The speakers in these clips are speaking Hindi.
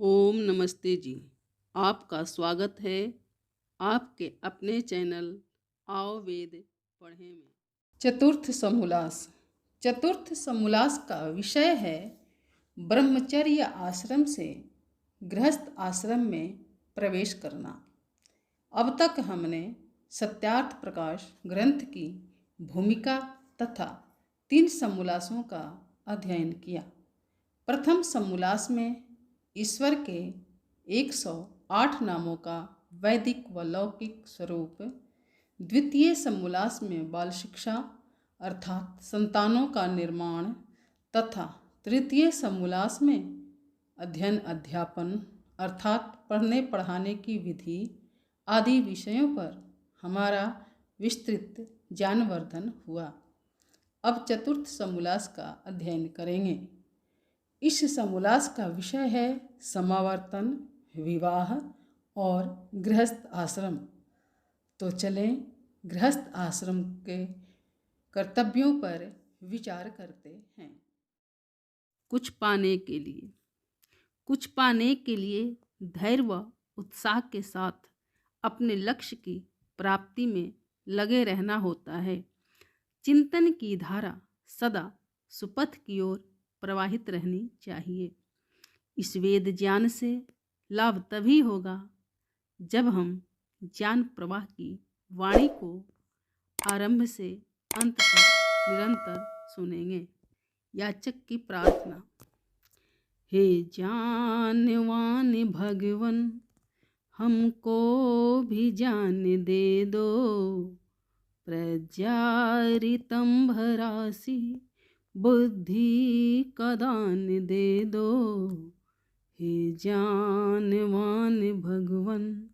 ओम नमस्ते जी। आपका स्वागत है आपके अपने चैनल आओ वेद पढ़ें में। चतुर्थ समोल्लास। चतुर्थ समोल्लास का विषय है ब्रह्मचर्य आश्रम से गृहस्थ आश्रम में प्रवेश करना। अब तक हमने सत्यार्थ प्रकाश ग्रंथ की भूमिका तथा 3 समोल्लासों का अध्ययन किया। प्रथम समोल्लास में ईश्वर के 108 नामों का वैदिक व लौकिक स्वरूप, द्वितीय समोल्लास में बाल शिक्षा अर्थात संतानों का निर्माण तथा तृतीय समोल्लास में अध्ययन अध्यापन अर्थात पढ़ने पढ़ाने की विधि आदि विषयों पर हमारा विस्तृत ज्ञानवर्धन हुआ। अब चतुर्थ समोल्लास का अध्ययन करेंगे। इस समोल्लास का विषय है समावर्तन, विवाह और गृहस्थ आश्रम। तो चलें गृहस्थ आश्रम के कर्तव्यों पर विचार करते हैं। कुछ पाने के लिए धैर्य व उत्साह के साथ अपने लक्ष्य की प्राप्ति में लगे रहना होता है। चिंतन की धारा सदा सुपथ की ओर प्रवाहित रहनी चाहिए। इस वेद ज्ञान से लाभ तभी होगा जब हम ज्ञान प्रवाह की वाणी को आरंभ से अंत तक निरंतर सुनेंगे। याचक की प्रार्थना। हे ज्ञानवान भगवन, हमको भी ज्ञान दे दो, प्रज्ञारितम भरासी बुद्धि का दान दे दो। हे ज्ञानवान भगवन,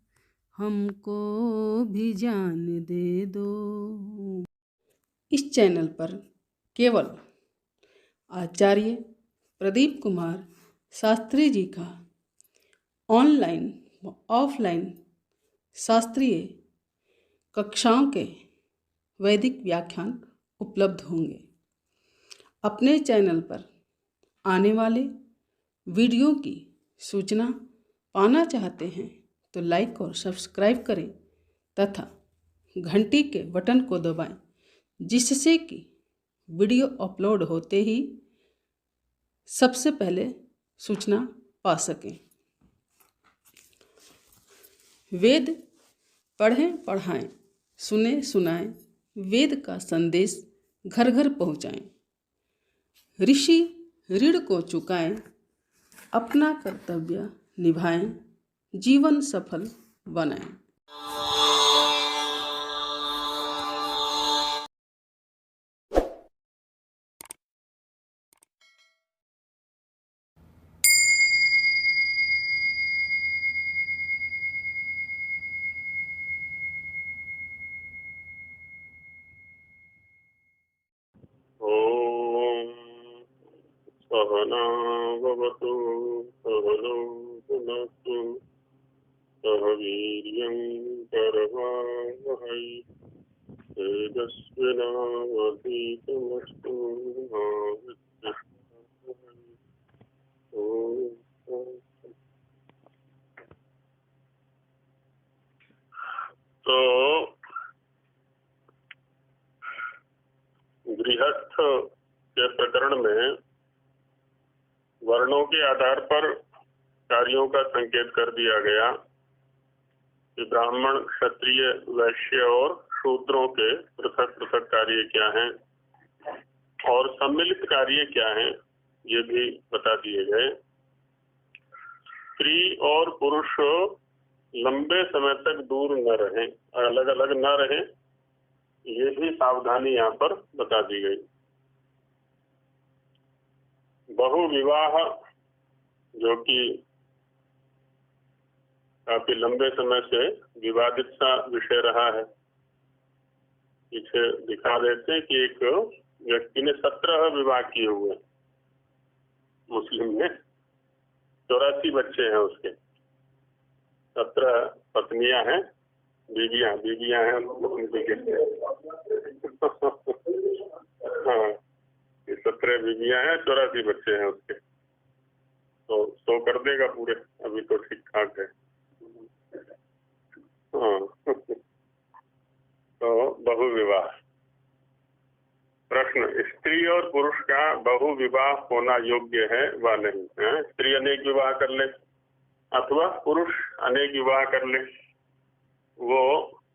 हमको भी ज्ञान दे दो। इस चैनल पर केवल आचार्य प्रदीप कुमार शास्त्री जी का ऑनलाइन व ऑफलाइन शास्त्रीय कक्षाओं के वैदिक व्याख्यान उपलब्ध होंगे। अपने चैनल पर आने वाले वीडियो की सूचना पाना चाहते हैं तो लाइक और सब्सक्राइब करें तथा घंटी के बटन को दबाएं, जिससे कि वीडियो अपलोड होते ही सबसे पहले सूचना पा सकें। वेद पढ़ें पढ़ाएं, सुने सुनाएं, वेद का संदेश घर घर पहुँचाएं। ऋषि ऋण को चुकाएं, अपना कर्तव्य निभाएं, जीवन सफल बनाएं। ओम सहना भवतु सहनौ भुनक्तु सह वीर्यं करवावहै तेजस्विनावधीतमस्तु मा विद्विषावहै। ओम तो गृहस्थ के प्रकरण में वर्णों के आधार पर कार्यों का संकेत कर दिया गया कि ब्राह्मण, क्षत्रिय, वैश्य और शूद्रों के पृथक पृथक कार्य क्या हैं और सम्मिलित कार्य क्या हैं, ये भी बता दिए गए। स्त्री और पुरुष लंबे समय तक दूर न रहें, अलग अलग न रहें, ये भी सावधानी यहाँ पर बता दी गई। बहुविवाह जो कि काफी लंबे समय से विवादित सा विषय रहा है, पीछे दिखा देते हैं कि एक व्यक्ति ने 17 विवाह किए हुए, मुस्लिम में 84 बच्चे हैं उसके, 17 पत्नियां हैं, बीबियां हैं हाँ, 17 बीबियां हैं, 84 बच्चे हैं उसके। तो तो कर देगा पूरे, अभी तो ठीक ठाक है। हाँ तो बहुविवाह। प्रश्न, स्त्री और पुरुष का बहुविवाह होना योग्य है व नहीं? है? स्त्री अनेक विवाह कर ले अथवा पुरुष अनेक विवाह कर ले, वो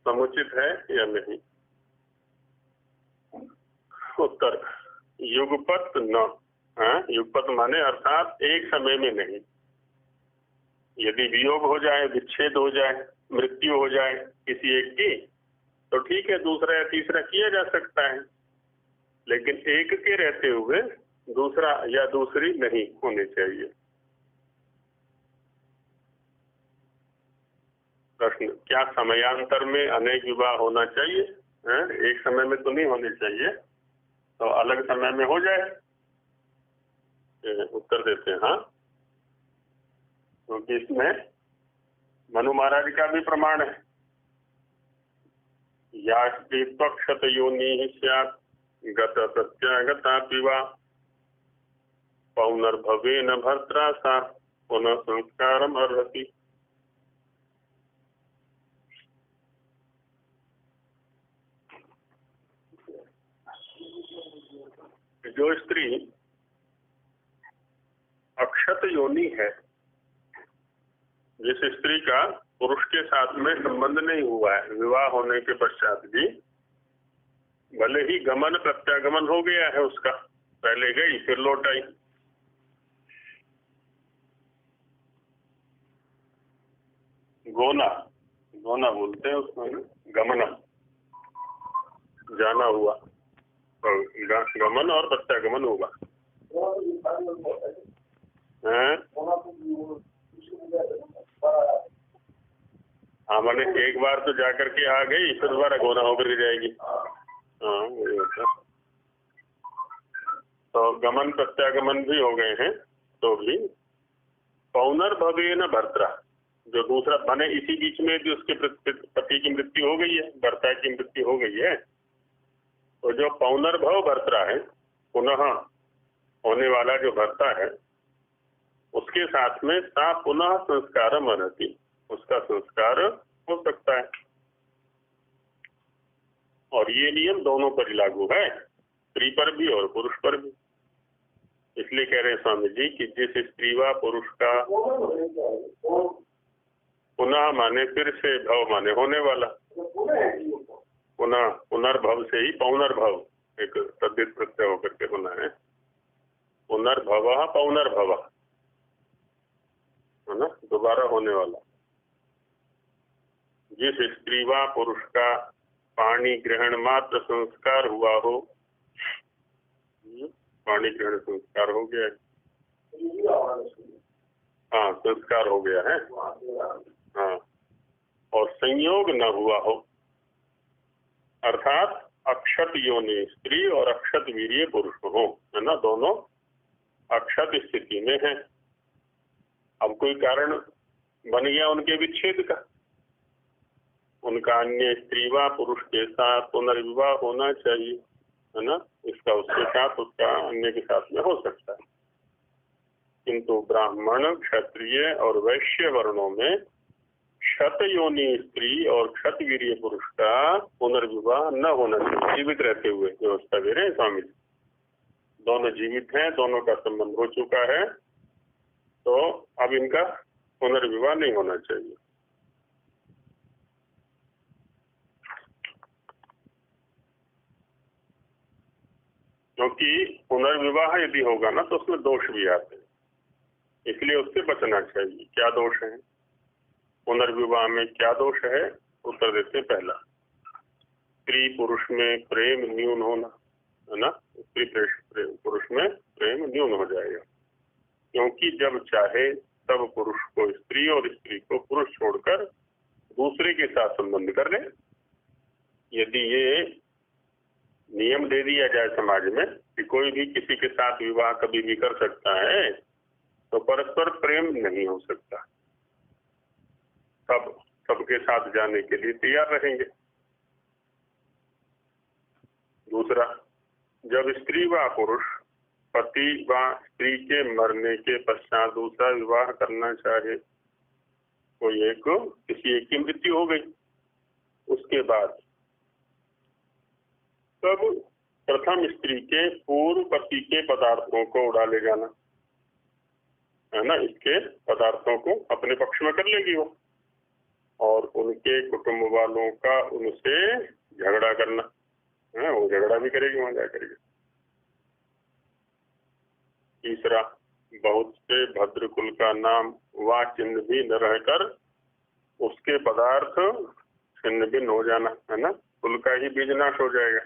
समुचित है या नहीं? उत्तर, युगपत न। युगपत माने अर्थात एक समय में नहीं। यदि वियोग हो जाए, विच्छेद हो जाए, मृत्यु हो जाए किसी एक की, तो ठीक है, दूसरा या तीसरा किया जा सकता है, लेकिन एक के रहते हुए दूसरा या दूसरी नहीं होनी चाहिए। प्रश्न, क्या समयांतर में अनेक विवाह होना चाहिए? एक समय में तो नहीं होने चाहिए, तो अलग समय में हो जाए। उत्तर देते हैं हाँ, क्योंकि इसमें मनु महाराज का भी प्रमाण है। या क्षत योनि स्यात् गत प्रत्यागता पिवा पौनर्भवेन भर्त्रा सा पुनः संस्कारम अर्हति। जो स्त्री अक्षत योनि है, जिस स्त्री का पुरुष के साथ में संबंध नहीं हुआ है, विवाह होने के पश्चात भी भले ही गमन प्रत्यागमन हो गया है उसका, पहले गई फिर लौट आई, गोना गोना बोलते हैं उसमें, गमनम जाना हुआ, तो गमन और प्रत्यागमन होगा। हाँ मैंने एक बार तो जाकर के आ गई, फिर दोबारा गोना होकर के जाएगी। हाँ वही होता। तो गमन प्रत्यागमन भी हो गए हैं, तो भी पौनर्भवेन भर्त्रा, जो दूसरा बने इसी बीच में भी उसके पति की मृत्यु हो गई है, भर्ता की मृत्यु हो गई है, तो जो पौनर्भव भर्त्रा है, पुनः होने वाला जो भर्ता है, उसके साथ में सा पुनः संस्कार मनती, उसका संस्कार हो सकता है। और ये नियम दोनों पर ही लागू है, स्त्री पर भी और पुरुष पर भी। इसलिए कह रहे हैं स्वामी जी कि जिस स्त्री व पुरुष का पुनः माने फिर से, भव माने होने वाला, पुनः पुनर्भव से ही पौनर्भव एक तद्धित प्रत्यय होकर के होना है, पुनर्भव पौनर्भव है ना, दोबारा होने वाला। जिस स्त्री व पुरुष का पाणी ग्रहण मात्र संस्कार हुआ हो, पाणी ग्रहण संस्कार हो गया है, हाँ संस्कार हो गया है, हाँ, और संयोग न हुआ हो, अर्थात अक्षत योनि स्त्री और अक्षत वीर्य पुरुष हो, है ना, दोनों अक्षत स्थिति में है। अब कोई कारण बन गया उनके विच्छेद का, उनका अन्य स्त्री व पुरुष के साथ पुनर्विवाह होना चाहिए, है ना, इसका उसके साथ, उसका अन्य के साथ में हो सकता है, किंतु ब्राह्मण क्षत्रिय और वैश्य वर्णों में क्षत योनि स्त्री और क्षत वीर्य पुरुष का पुनर्विवाह न होना चाहिए, जीवित रहते हुए व्यवस्था दे रहे हैं स्वामी जी। दोनों जीवित हैं, दोनों का संबंध हो चुका है, तो अब इनका पुनर्विवाह नहीं होना चाहिए। क्योंकि पुनर्विवाह यदि होगा ना तो उसमें दोष भी आते हैं, इसलिए उससे बचना चाहिए। क्या दोष है पुनर्विवाह में, क्या दोष है? उत्तर देते हैं, पहला स्त्री पुरुष में प्रेम न्यून होना, है ना, स्त्री पुरुष में प्रेम न्यून हो जाएगा, क्योंकि जब चाहे तब पुरुष को स्त्री और स्त्री को पुरुष छोड़कर दूसरे के साथ संबंध कर ले। यदि ये नियम दे दिया जाए समाज में कि कोई भी किसी के साथ विवाह कभी भी कर सकता है, तो परस्पर प्रेम नहीं हो सकता, सब सबके साथ जाने के लिए तैयार रहेंगे। दूसरा, जब स्त्री व पुरुष पति व स्त्री के मरने के पश्चात दूसरा विवाह करना चाहे, कोई एक किसी एक की मृत्यु हो गई, उसके बाद तब प्रथम स्त्री के पूर्व पति के पदार्थों को उड़ा ले जाना, है ना, इसके पदार्थों को अपने पक्ष में कर लेगी वो, और उनके कुटुंब वालों का उनसे झगड़ा करना है, वो झगड़ा भी करेगी वहां जा करके। तीसरा, बहुत से भद्र कुल का नाम व चिन्ह भी न रहकर उसके पदार्थ छिन्न भिन्न हो जाना, है ना, कुल का ही बीज नाश हो जाएगा।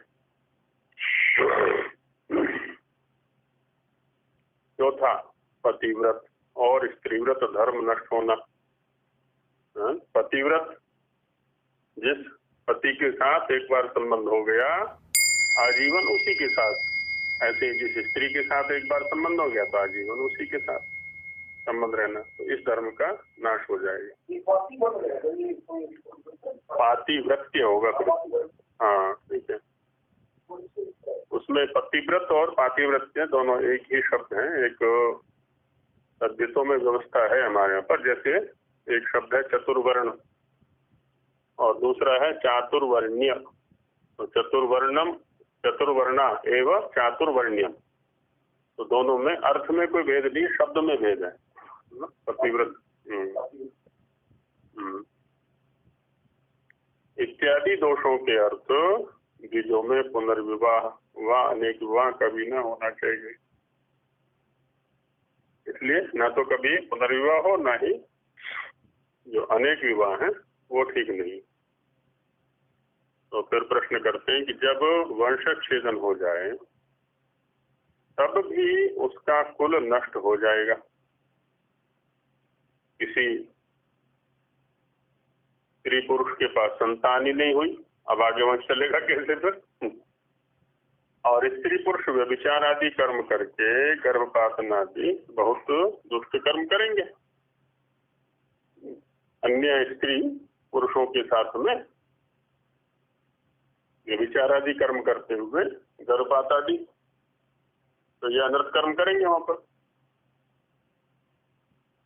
चौथा, पतिव्रत और स्त्रीव्रत धर्म नष्ट होना। पतिव्रत, जिस पति के साथ एक बार संबंध हो गया आजीवन उसी के साथ, ऐसे जिस स्त्री के साथ एक बार संबंध हो गया तो आजीवन उसी के साथ संबंध रहना, तो इस धर्म का नाश हो जाएगा। पातिव्रत्य होगा फिर, हाँ ठीक है। उसमें पतिव्रत और पातिव्रत्य दोनों एक ही शब्द हैं, एक तद्धितों में व्यवस्था है हमारे यहाँ पर। जैसे एक शब्द है चतुर्वर्ण और दूसरा है चातुर्वर्ण्य, तो चतुर्वर्णम चतुर्वर्णा एवं चातुर्वर्ण्यम, तो दोनों में अर्थ में कोई भेद नहीं, शब्द में भेद है, पतिव्रत इत्यादि दोषों के अर्थ बीजों में पुनर्विवाह व अनेक विवाह कभी न होना चाहिए। इसलिए ना तो कभी पुनर्विवाह हो, ना ही जो अनेक विवाह हैं वो ठीक नहीं। तो फिर प्रश्न करते हैं कि जब वंशच्छेदन हो जाए तब भी उसका कुल नष्ट हो जाएगा। किसी स्त्री पुरुष के पास संतान ही नहीं हुई, अब आगे वंश चलेगा कैसे फिर? और स्त्री पुरुष व्यभिचार आदि कर्म करके गर्भपातन आदि बहुत दुष्ट कर्म करेंगे, अन्य स्त्री पुरुषों के साथ में व्यभिचार आदि कर्म करते हुए गर्भपात आदि, तो यह अनर्थ कर्म करेंगे वहां पर।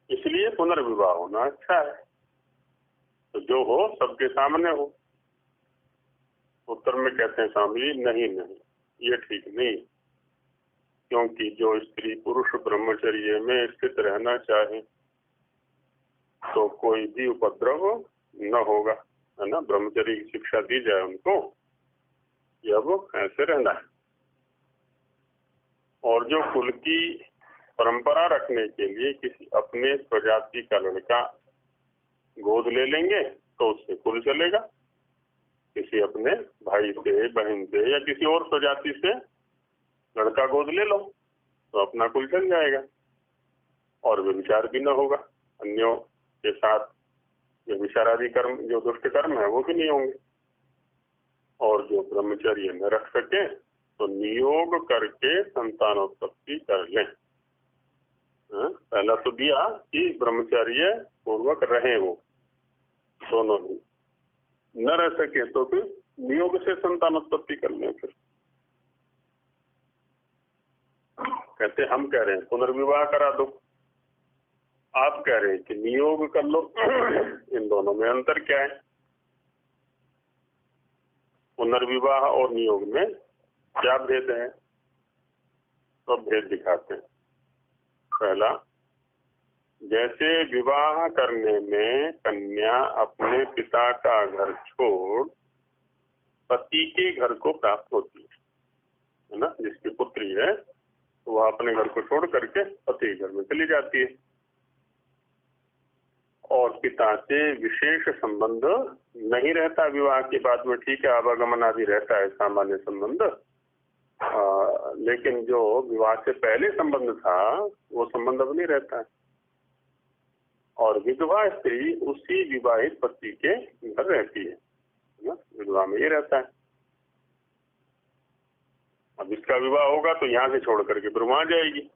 इसलिए पुनर्विवाह होना अच्छा है, तो जो हो सबके सामने हो। उत्तर में कहते हैं स्वामी जी नहीं नहीं, ये ठीक नहीं, क्योंकि जो स्त्री पुरुष ब्रह्मचर्य में स्थित रहना चाहे तो कोई भी उपद्रव न होगा, है ना, ब्रह्मचर्य की शिक्षा दी जाए उनको, अब ऐसे रहना है। और जो कुल की परंपरा रखने के लिए किसी अपने प्रजाति का लड़का गोद ले लेंगे तो उससे कुल चलेगा, किसी अपने भाई से बहन से या किसी और प्रजाति से लड़का गोद ले लो तो अपना कुल चल जाएगा और व्यभिचार भी न होगा, अन्यों के साथ व्यभिचार आदि कर्म जो दुष्ट कर्म है वो भी नहीं होंगे। और जो ब्रह्मचर्य न रख सके तो नियोग करके संतानोत्पत्ति कर लें। पहला तो दिया कि ब्रह्मचर्य पूर्वक रहे वो दोनों ही, न रह सके तो फिर नियोग से संतानोत्पत्ति कर लें। फिर कहते हम कह रहे हैं पुनर्विवाह करा दो, आप कह रहे हैं कि नियोग कर लो। इन दोनों में अंतर क्या है? पुनर्विवाह और नियोग में क्या भेद है? तो भेद दिखाते हैं। पहला, जैसे विवाह करने में कन्या अपने पिता का घर छोड़ पति के घर को प्राप्त होती है ना, जिसकी पुत्री है तो वह अपने घर को छोड़ करके पति के घर में चली जाती है और पिता से विशेष संबंध नहीं रहता विवाह के बाद में। ठीक है, आवागमन आदि रहता है सामान्य संबंध, लेकिन जो विवाह से पहले संबंध था वो संबंध अब नहीं रहता है। और विधवा स्त्री उसी विवाहित पति के घर रहती है ना, विधवा में ये रहता है। अब इसका विवाह होगा तो यहाँ से छोड़ करके फिर वहां जाएगी,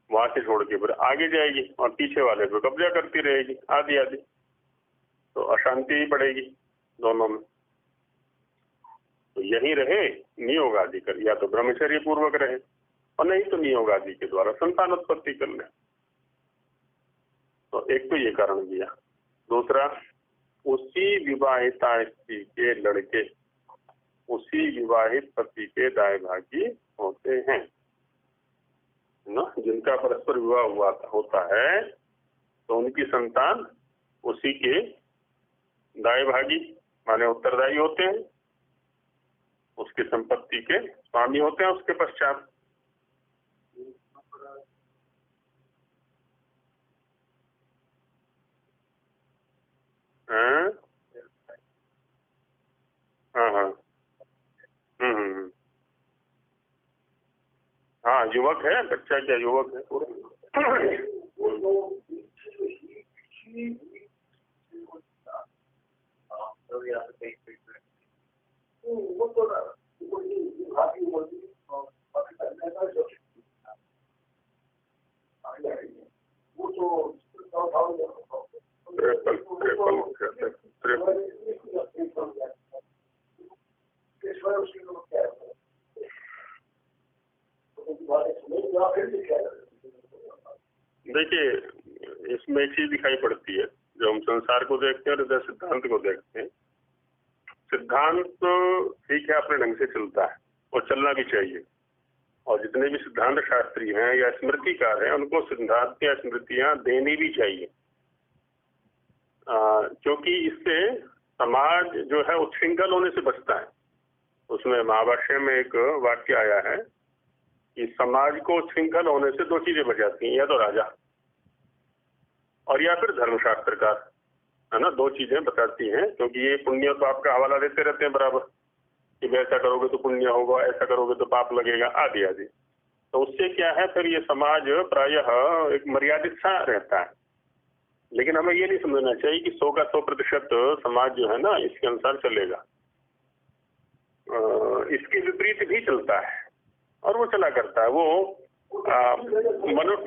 वहां से छोड़ के फिर आगे जाएगी और पीछे वाले पे कब्जा करती रहेगी आदि आदि, तो अशांति ही पड़ेगी दोनों में। तो यही रहे नियोग आदि कर, या तो ब्रह्मचर्य पूर्वक रहे और नहीं तो नियोग आदि के द्वारा संतान उत्पत्ति कर ले। तो एक तो ये कारण दिया। दूसरा, उसी विवाहिता स्त्री के लड़के उसी विवाहित पति के दायभागी होते हैं ना। जिनका परस्पर विवाह हुआ होता है तो उनकी संतान उसी के दायभागी माने उत्तरदायी होते हैं, उसकी संपत्ति के स्वामी होते हैं उसके पश्चात। हाँ हाँ हाँ हम्म। हाँ युवक है, बच्चा क्या युवक है पूरा। देखिए, इसमें एक चीज दिखाई पड़ती है, जो हम संसार को देखते हैं और इधर सिद्धांत को देखते हैं। सिद्धांत तो ठीक है, अपने ढंग से चलता है और चलना भी चाहिए। और जितने भी सिद्धांत शास्त्री हैं या स्मृतिकार हैं, उनको सिद्धांत या स्मृतियां देनी भी चाहिए, क्योंकि इससे समाज जो है उच्छृंखल होने से बचता है। उसमें महाभाष्य में एक वाक्य आया है कि समाज को उच्छृंखल होने से दो चीजें बचाती हैं, या तो राजा और या फिर धर्मशास्त्रकार, है ना। दो चीजें बताती हैं, क्योंकि ये पुण्य पाप का हवाला देते रहते हैं बराबर कि ऐसा करोगे तो पुण्य होगा, ऐसा करोगे तो पाप लगेगा, आदि आदि। तो उससे क्या है, फिर ये समाज प्रायः एक मर्यादित सा रहता है। लेकिन हमें ये नहीं समझना चाहिए कि 100 का 100% समाज जो है ना इसके अनुसार चलेगा। इसके विपरीत भी चलता है और वो चला करता है। वो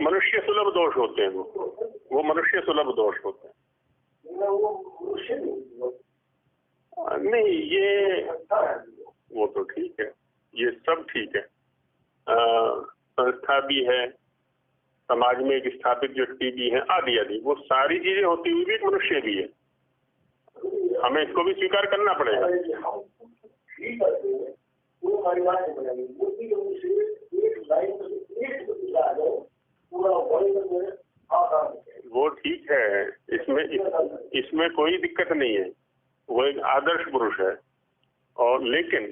मनुष्य सुलभ दोष होते हैं, वो मनुष्य सुलभ दोष होते हैं। नहीं, ये वो तो ठीक है, ये सब ठीक है। संस्था भी है, समाज में एक स्थापित व्यक्ति भी है, आदि आदि, वो सारी चीजें होती हुई भी एक मनुष्य भी है। हमें इसको भी स्वीकार करना पड़ेगा। वो ठीक है, इसमें कोई दिक्कत नहीं है, वो एक आदर्श पुरुष है। और लेकिन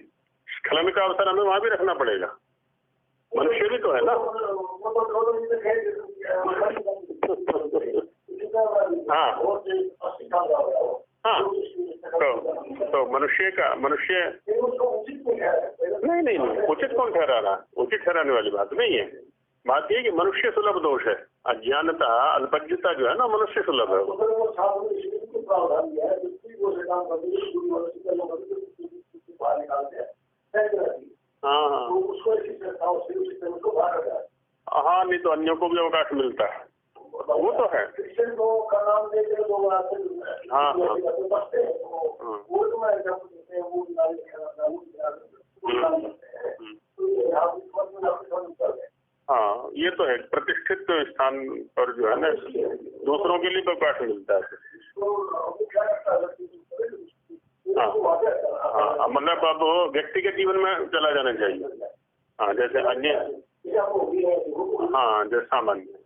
स्खलन का अवसर हमें वहां भी रखना पड़ेगा, मनुष्य भी तो है ना। हाँ हाँ, तो मनुष्य नहीं, उचित कौन ठहरा रहा, उचित ठहराने वाली बात नहीं है। बात यह कि मनुष्य सुलभ दोष है, अज्ञानता अल्पज्ञता जो है ना मनुष्य सुलभ है। हाँ हाँ, नहीं तो अन्यों को भी अवकाश मिलता है, वो तो है। हाँ हाँ, ये तो है, प्रतिष्ठित स्थान पर जो है ना दूसरों के लिए अवकाश मिलता है। हाँ, मतलब अब व्यक्तिगत जीवन में चला जाना चाहिए। हाँ, जैसे अन्य, हाँ जैसे सामान्य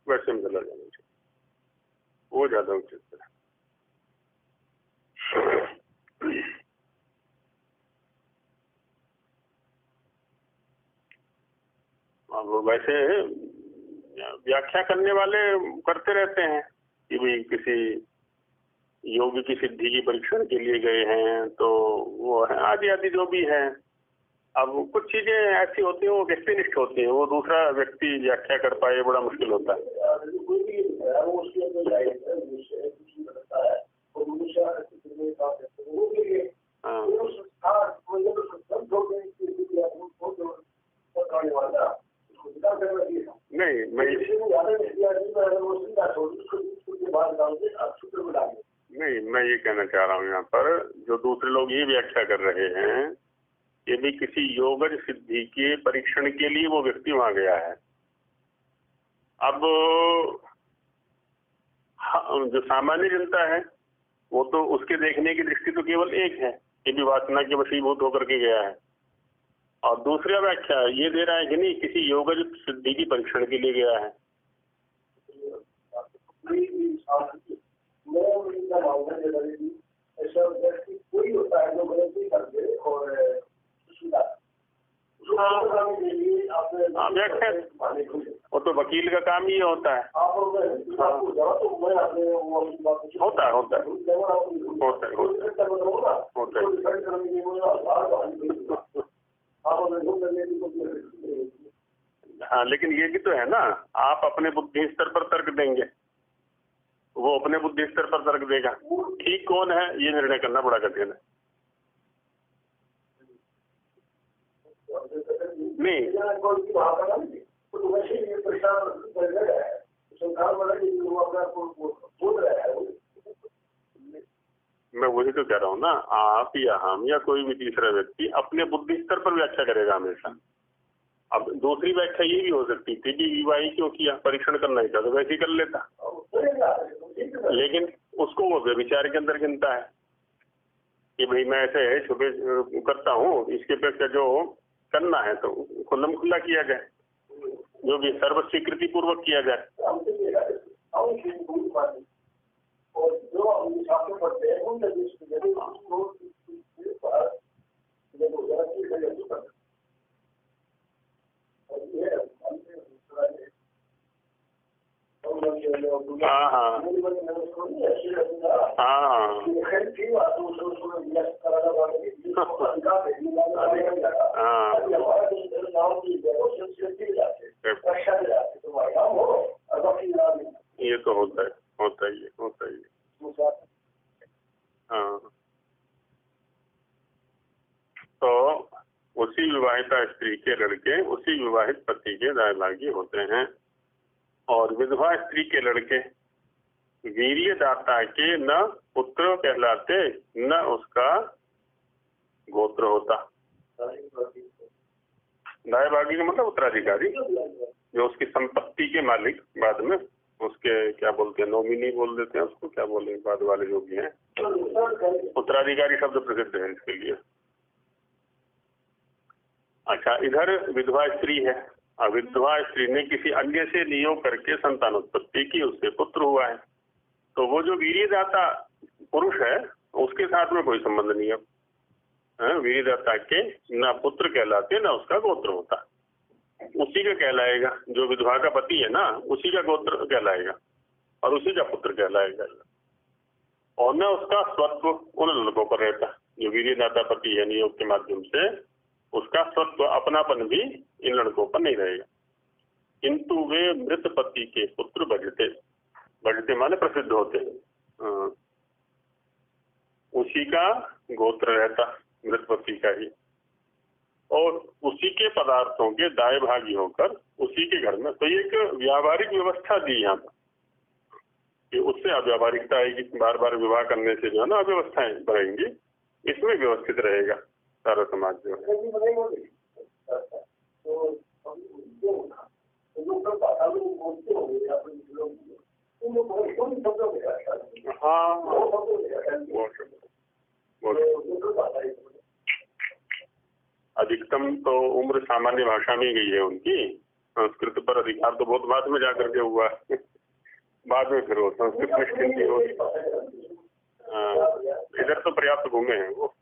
वैसे में चला जाना चाहिए, वो ज्यादा उचित है। अब वैसे व्याख्या करने वाले करते रहते हैं कि भाई किसी योगी की सिद्धि की परीक्षण के लिए गए हैं तो वो है आदि आदि जो भी है। अब कुछ चीजें ऐसी होती हैं वो व्यक्तिनिष्ठ होती हैं, वो दूसरा व्यक्ति व्याख्या कर पाए, बड़ा मुश्किल होता है। नहीं, मैं ये कहना चाह रहा हूँ यहाँ पर, जो दूसरे लोग ये व्याख्या कर रहे हैं ये भी किसी योगज सिद्धि के परीक्षण के लिए वो व्यक्ति वहां गया है। अब जो सामान्य जनता है वो तो उसके देखने की दृष्टि तो केवल एक है, ये भी वासना के वशीभूत होकर के गया है। और दूसरा व्याख्या ये दे रहा है कि नहीं, किसी योगज सिद्धि की परीक्षण के लिए गया है। कोई होता है जो गलती करके और व्याख्या, वो तो वकील का काम ही होता है। होता है होता है होता है होता है। हाँ, लेकिन ये भी तो है ना, आप अपने बुद्धि स्तर पर तर्क देंगे, वो अपने बुद्धि स्तर पर तर्क देगा। ठीक कौन है ये निर्णय करना बड़ा कठिन है। नहीं, मैं वही तो कह रहा हूँ ना, आप या हम या कोई भी तीसरा व्यक्ति अपने बुद्धि स्तर पर व्याख्या करेगा हमेशा। अब दूसरी व्याख्या ये भी हो सकती थी कि विवाह क्यों किया, परीक्षण करना ही था तो वैसे ही कर लेता, लेकिन उसको वो व्यभिचार के अंदर गिनता है कि भाई मैं ऐसे छुपे करता हूँ, इसके अपेक्षा जो करना है तो खुल्लम खुल्ला किया जाए, जो भी सर्व स्वीकृति पूर्वक किया जाए। हाँ हाँ ये तो होता है होता ही हाँ। तो उसी विवाहिता स्त्री के लड़के उसी विवाहित पति के दायभागी होते हैं, और विधवा स्त्री के लड़के वीर्यदाता के न पुत्र कहलाते न उसका गोत्र होता। दायभागी का मतलब उत्तराधिकारी, जो उसकी संपत्ति के मालिक, बाद में उसके क्या बोलते हैं, नॉमिनी बोल देते हैं उसको, क्या बोले बाद वाले जो भी हैं, उत्तराधिकारी शब्द प्रसिद्ध है इसके लिए। अच्छा, इधर विधवा स्त्री है, और विधवा स्त्री ने किसी अन्य से नियोग करके संतानोत्पत्ति की, उससे पुत्र हुआ है, तो वो जो वीर्यदाता पुरुष है उसके साथ में कोई संबंध नहीं है। वीर्यदाता के ना पुत्र कहलाते ना उसका गोत्र होता, उसी का कहलाएगा, जो विधवा का पति है ना उसी का गोत्र कहलाएगा और उसी का पुत्र कहलाएगा, और न उसका स्वत्व उन लड़कों पर रहता जो वीर्यदाता पति है नियोग के माध्यम से, उसका स्वत्व अपनापन भी इन लड़कों पर नहीं रहेगा। किंतु वे मृत पति के पुत्र बढ़ते माने प्रसिद्ध होते हैं, उसी का गोत्र रहता मृत पति का ही, और उसी के पदार्थों के दायभागी होकर उसी के घर में। तो एक व्यावहारिक व्यवस्था दी यहाँ पर कि उससे अव्यावहारिकता आएगी, बार बार विवाह करने से जो है ना अव्यवस्थाएं बढ़ेंगी, इसमें व्यवस्थित रहेगा सारा समाज जो है। हाँ, अधिकतम तो उम्र सामान्य भाषा में गई है उनकी, संस्कृत पर अधिकार तो बहुत बाद में जाकर के हुआ बाद में फिर वो संस्कृत निष्ठित हो। इधर तो पर्याप्त घूमे हैं वो।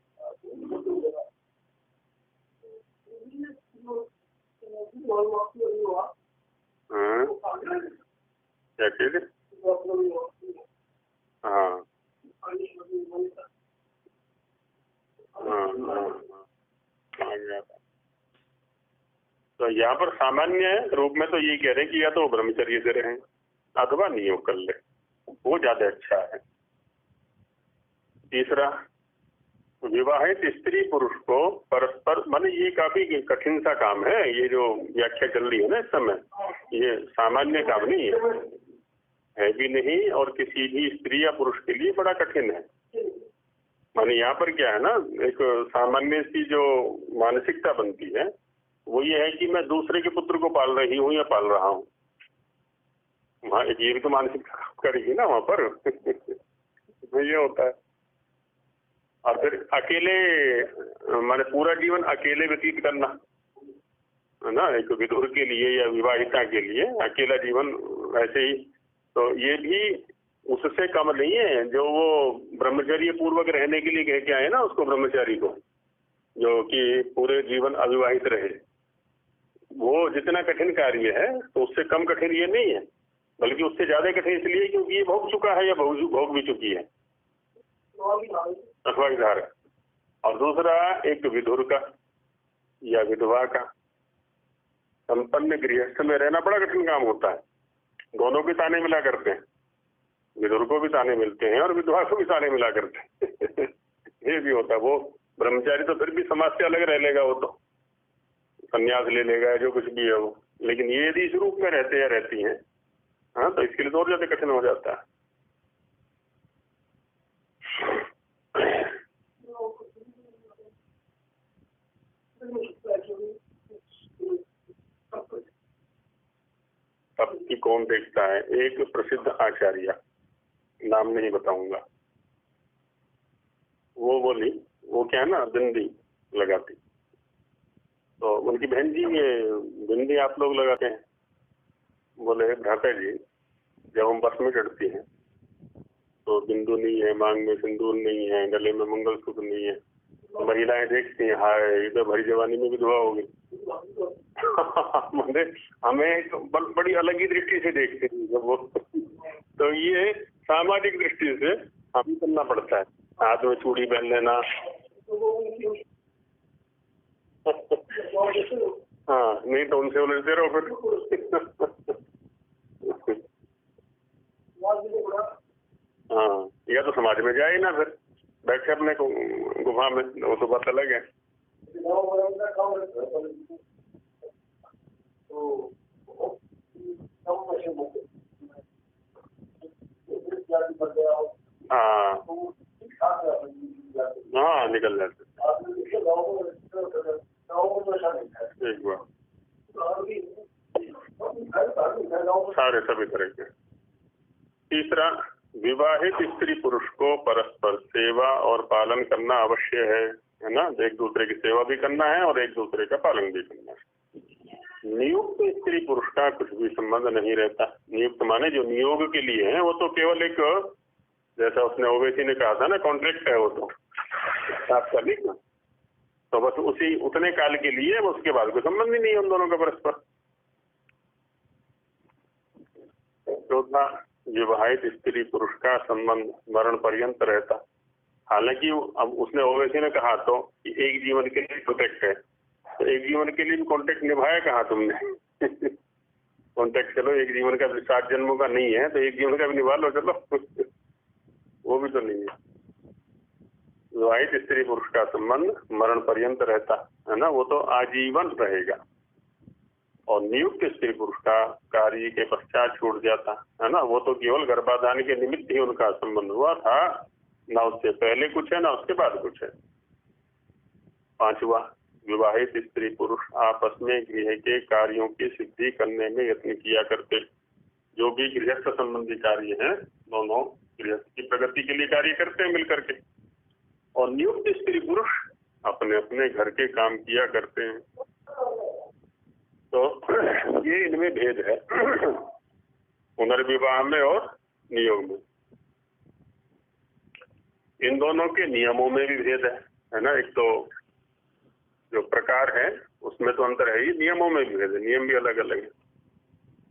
क्या चीज? हाँ आ गया। तो यहाँ पर सामान्य रूप में तो यही कह रहे हैं कि या तो ब्रह्मचर्य से रहें अथवा नियोग कर ले, वो ज्यादा अच्छा है। तीसरा, विवाहित स्त्री पुरुष को परस्पर, माने ये काफी कठिन सा काम है, ये जो व्याख्या चल रही है ना इस समय, ये सामान्य काम नहीं है भी नहीं, और किसी भी स्त्री या पुरुष के लिए बड़ा कठिन है। माने यहाँ पर क्या है ना, एक सामान्य सी जो मानसिकता बनती है वो ये है कि मैं दूसरे के पुत्र को पाल रही हूँ या पाल रहा हूँ। वहाँ एक ये भी तो मानसिकता करेगी ना वहां पर तो ये होता है। और फिर अकेले माने पूरा जीवन अकेले व्यतीत करना है ना, एक विधुर के लिए या विवाहिता के लिए अकेला जीवन ऐसे ही, तो ये भी उससे कम नहीं है जो वो ब्रह्मचर्य पूर्वक रहने के लिए कह के आए ना उसको, ब्रह्मचारी को, जो कि पूरे जीवन अविवाहित रहे। वो जितना कठिन कार्य है तो उससे कम कठिन ये नहीं है, बल्कि उससे ज्यादा कठिन इसलिए क्योंकि ये भोग चुका है या भोग भी चुकी है अखबार। और दूसरा एक विधुर का या विधवा का, संपन्न गृहस्थ में रहना बड़ा कठिन काम होता है। दोनों के ताने मिला करते हैं, विधुर को भी ताने मिलते हैं और विधवा को भी ताने मिला करते हैं ये भी होता है। वो ब्रह्मचारी तो फिर भी समाज से अलग रह लेगा, वो तो संन्यास ले लेगा जो कुछ भी है वो, लेकिन ये यदि इस रूप में रहते या रहती हैं, हाँ, तो इसके लिए तो और ज्यादा कठिन हो जाता है। अब की कौन देखता है, एक प्रसिद्ध आचार्य, नाम नहीं बताऊंगा, वो बोली, वो क्या है ना बिंदी लगाती, तो उनकी बहन जी ये बिंदी आप लोग लगाते हैं? बोले भ्राता जी जब हम बस में चढ़ती हैं तो बिंदु नहीं है, मांग में सिंदूर नहीं है, गले में मंगलसूत्र नहीं है, तो महिलाएं देखती हैं हाय इधर भरी जवानी में विधवा होगी मतलब हमें तो बड़ी अलग ही दृष्टि से देखते हैं जब वो तो ये सामाजिक दृष्टि से हमें करना पड़ता है, हाथ में चूड़ी पहन लेना हाँ, नहीं तो उनसे उलझते रहो फिर हाँ, या तो समाज में जाए ना, फिर बैठे अपने गुफा में, वो तो बात अलग है। हाँ हाँ, निकल जाते एक बार सारे सभी तरह के। तीसरा, विवाहित स्त्री पुरुष को परस्पर सेवा और पालन करना अवश्य है ना, एक दूसरे की सेवा भी करना है और एक दूसरे का पालन भी करना है। नियुक्त स्त्री पुरुष का कुछ भी संबंध नहीं रहता। नियुक्त माने जो नियोग के लिए है, वो तो केवल एक, जैसा उसने ओवैसी ने कहा था ना, कॉन्ट्रैक्ट है वो तो तात्कालिक ना, तो बस उसी उतने काल के लिए, उसके बाद कोई संबंध ही नहीं है उन दोनों का परस्पर। चौथा, विवाहित स्त्री पुरुष का संबंध मरण पर्यंत रहता। हालांकि अब उसने ओवैसी ने कहा तो कि एक जीवन के लिए कॉन्ट्रैक्ट है, तो एक जीवन के लिए भी कॉन्ट्रैक्ट निभाया कहा तुमने कॉन्ट्रैक्ट चलो एक जीवन का 7 जन्मों का नहीं है तो एक जीवन का भी निभा लो चलो वो भी तो नहीं है। विवाहित स्त्री पुरुष का संबंध मरण पर्यंत रहता है ना, वो तो आजीवन रहेगा। और नियुक्त स्त्री पुरुष का कार्य के पश्चात छूट जाता है ना, वो तो केवल गर्भाधान के निमित्त ही उनका संबंध हुआ था, ना उससे पहले कुछ है ना उसके बाद कुछ है। पांचवा, विवाहित स्त्री पुरुष आपस में गृह के कार्यों की सिद्धि करने में यत्न किया करते। जो भी गृहस्थ संबंधी कार्य है, दोनों गृहस्थ की प्रगति के लिए कार्य करते हैं मिलकर के। और नियुक्त स्त्री पुरुष अपने अपने घर के काम किया करते हैं। तो ये इनमें भेद है पुनर्विवाह में और नियोग में। इन दोनों के नियमों में भी भेद है ना। एक तो जो प्रकार है उसमें तो अंतर है ही, नियमों में भी भेद है, नियम भी अलग अलग है।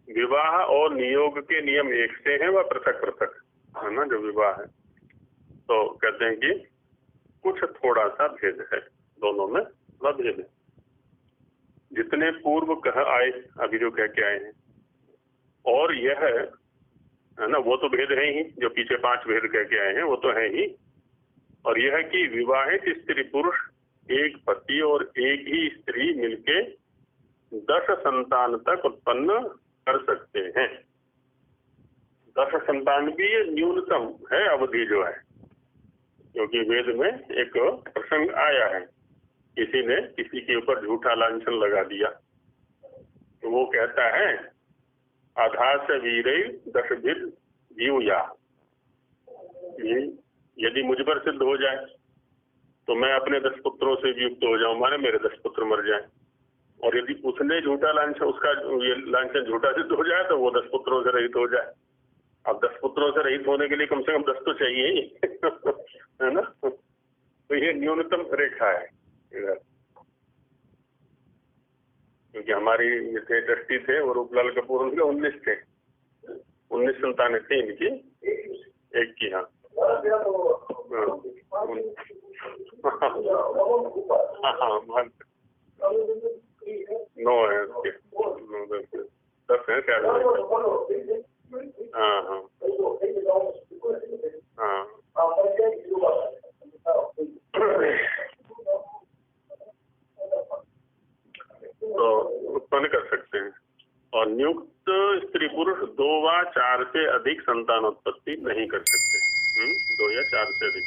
विवाह और नियोग के नियम एक से हैं, वह पृथक पृथक है ना। जो विवाह है तो कहते हैं कि कुछ थोड़ा सा भेद है दोनों में, वह भेद है। जितने पूर्व कह आए, अभी जो कह के आए हैं, और यह है ना, वो तो भेद है ही, जो पीछे 5 भेद कह के आए हैं वो तो है ही। और यह कि विवाहित स्त्री पुरुष एक पति और एक ही स्त्री मिलके 10 संतान तक उत्पन्न कर सकते हैं। 10 संतान भी ये न्यूनतम है अवधि जो है, क्योंकि वेद में एक प्रसंग आया है, किसी ने किसी के ऊपर झूठा लांछन लगा दिया, तो वो कहता है आधास वीर 10 वीर जीवया, यदि मुझ पर सिद्ध हो जाए तो मैं अपने 10 पुत्रों से भी युक्त हो जाऊं, माने मेरे 10 पुत्र मर जाए। और यदि उसने झूठा लांछन, उसका ये लांछन झूठा सिद्ध हो जाए तो वो 10 पुत्रों से रहित हो जाए। अब 10 पुत्रों से रहित होने के लिए कम से कम 10 तो चाहिए ही है ना। तो ये न्यूनतम रेखा है इधर, क्योंकि हमारी ये थे ट्रस्टी थे और रूपलाल कपूर उनके 19 थे, 19 संतानें थी इनकी, एक की। हाँ हाँ 9 है उसके, 10 है शायद। हाँ हाँ हाँ तो उत्पन्न कर सकते हैं। और नियुक्त स्त्री पुरुष 2 व 4 से अधिक संतानोत्पत्ति नहीं कर सकते। 2 या 4 से अधिक,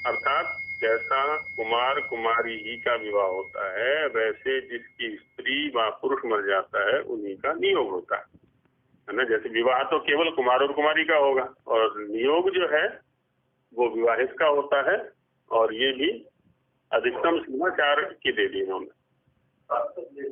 अर्थात जैसा कुमार कुमारी ही का विवाह होता है वैसे जिसकी स्त्री व पुरुष मर जाता है उन्हीं का नियोग होता है ना। जैसे विवाह तो केवल कुमार और कुमारी का होगा, और नियोग जो है वो विवाहित का होता है, और ये भी अधिकतम सीमा 4 की दे दी इन्होंने। हाँ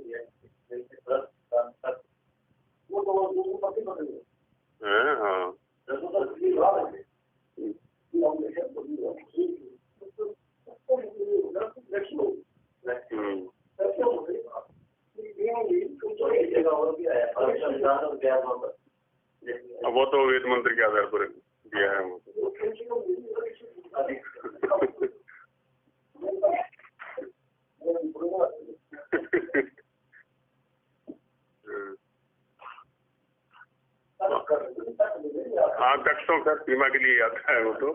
वो तो वेद मंत्र के आधार पर दिया है वो। हाँ तख्तों का सीमा के लिए आता है वो तो।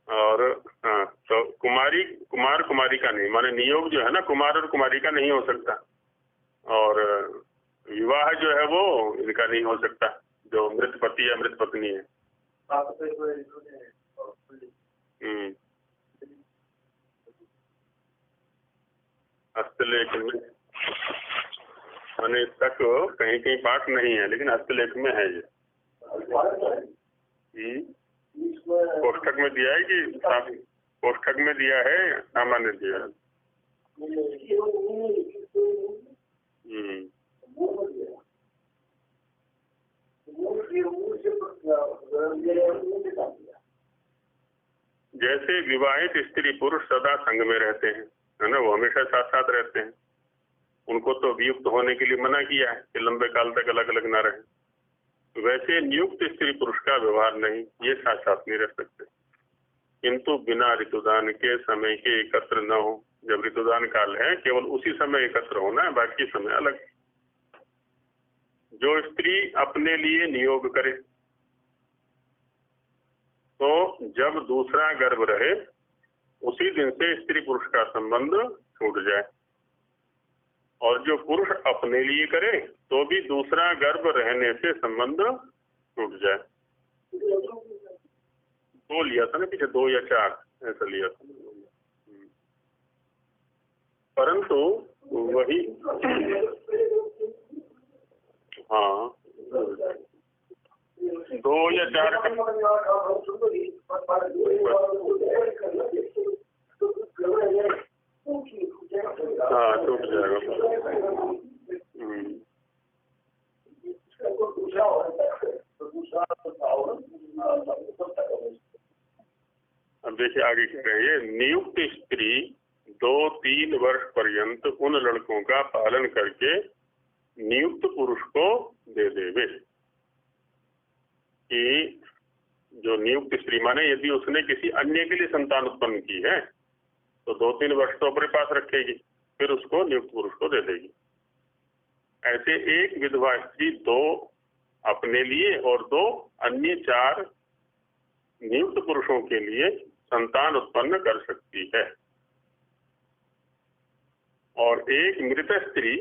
और हाँ, तो कुमार कुमारी का नहीं, माने नियोग जो है ना कुमार और कुमारी का नहीं हो सकता, और विवाह जो है वो इनका नहीं हो सकता, जो मृत पति या मृत पत्नी है। हस्तलेख में माने तक कहीं कहीं पाठ नहीं है, लेकिन हस्तलेख में है ये। कोष्ठक में दिया है कि कोष्ठक में दिया है, सामान्य दिया है। जैसे विवाहित स्त्री पुरुष सदा संग में रहते हैं, है ना, वो हमेशा साथ साथ रहते हैं, उनको तो वियुक्त होने के लिए मना किया है कि लंबे काल तक अलग अलग ना रहे। वैसे नियुक्त स्त्री पुरुष का व्यवहार नहीं, ये साथ साथ नहीं रह सकते, किंतु बिना ऋतुदान के समय के एकत्र न हो। जब ऋतुदान काल है केवल उसी समय एकत्र होना है, बाकी समय अलग। जो स्त्री अपने लिए नियोग करे तो जब दूसरा गर्भ रहे उसी दिन से स्त्री पुरुष का संबंध छूट जाए, और जो पुरुष अपने लिए करे तो भी दूसरा गर्भ रहने से संबंध छूट जाए। 2 लिया था ना पीछे, 2 या 4 ऐसा लिया था, परंतु वही हाँ 2 या 4 हाँ टूट जाएगा। अब देखिए आगे कह रहे हैं, नियुक्त स्त्री 2-3 वर्ष पर्यंत उन लड़कों का पालन करके नियुक्त पुरुष को दे देवे। कि जो नियुक्त स्त्री माने यदि उसने किसी अन्य के लिए संतान उत्पन्न की है तो 2-3 वर्ष तो अपने पास रखेगी, फिर उसको नियुक्त पुरुष को दे देगी। ऐसे एक विधवा स्त्री 2 अपने लिए और 2 अन्य 4 नियुक्त पुरुषों के लिए संतान उत्पन्न कर सकती है। और एक मृत स्त्री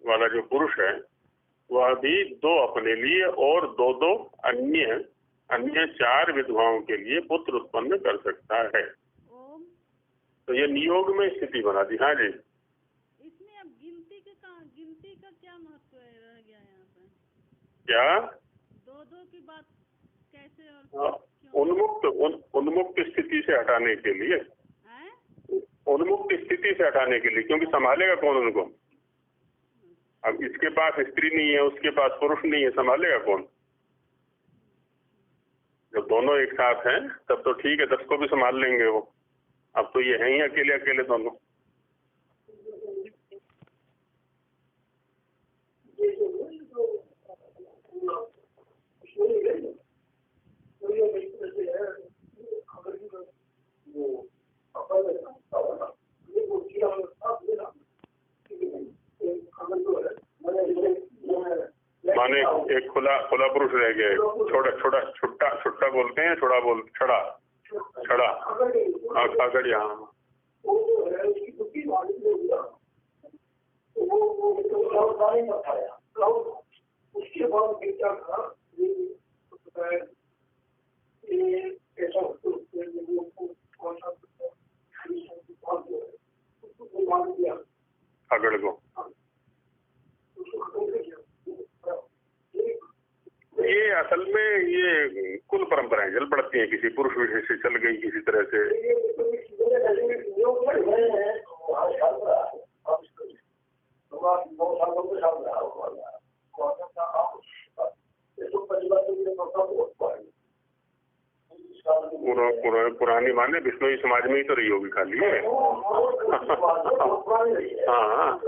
वाला जो पुरुष है वह भी 2 अपने लिए और 2 अन्य 4 विधवाओं के लिए पुत्र उत्पन्न कर सकता है। ओम। तो ये नियोग में स्थिति बना दी। हाँ जी, इसमें अब गिनती का क्या महत्व रह गया यहाँ पे? क्या 2-2 की बात कैसे और उन्मुक्त स्थिति से हटाने के लिए, उन्मुक्त स्थिति से हटाने के लिए, क्योंकि संभालेगा कौन उनको? अब इसके पास स्त्री नहीं है, उसके पास पुरुष नहीं है, संभालेगा कौन? जब दोनों एक साथ हैं तब तो ठीक है, 10 को भी संभाल लेंगे वो। अब तो ये हैं ही अकेले अकेले दोनों। माने एक खुला पुरुष रह गया, छुट्टा बोलते हैं, छड़ा अगड़ यहाँ। उसके बाद अगड़ को ये असल में ये कुल परंपराएं चल पड़ती हैं, किसी पुरुष विशेष से चल गई किसी तरह से। पुरानी माने बिश्नोई समाज में ही तो रही होगी खाली है। हाँ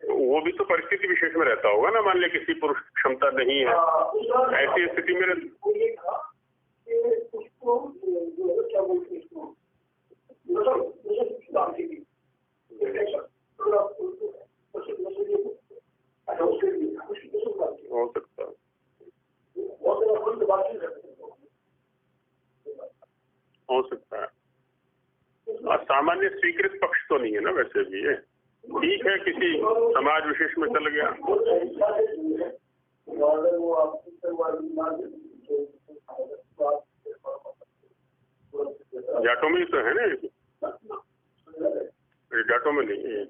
वो भी तो परिस्थिति विशेष में रहता होगा ना। मान लिया किसी पुरुष क्षमता नहीं है, ऐसी स्थिति में हो सकता है, हो सकता है। सामान्य स्वीकृत पक्ष तो नहीं है ना वैसे भी ये। ठीक है, किसी समाज विशेष में चल गया। जाटों में तो है ना, जाटों में नहीं है।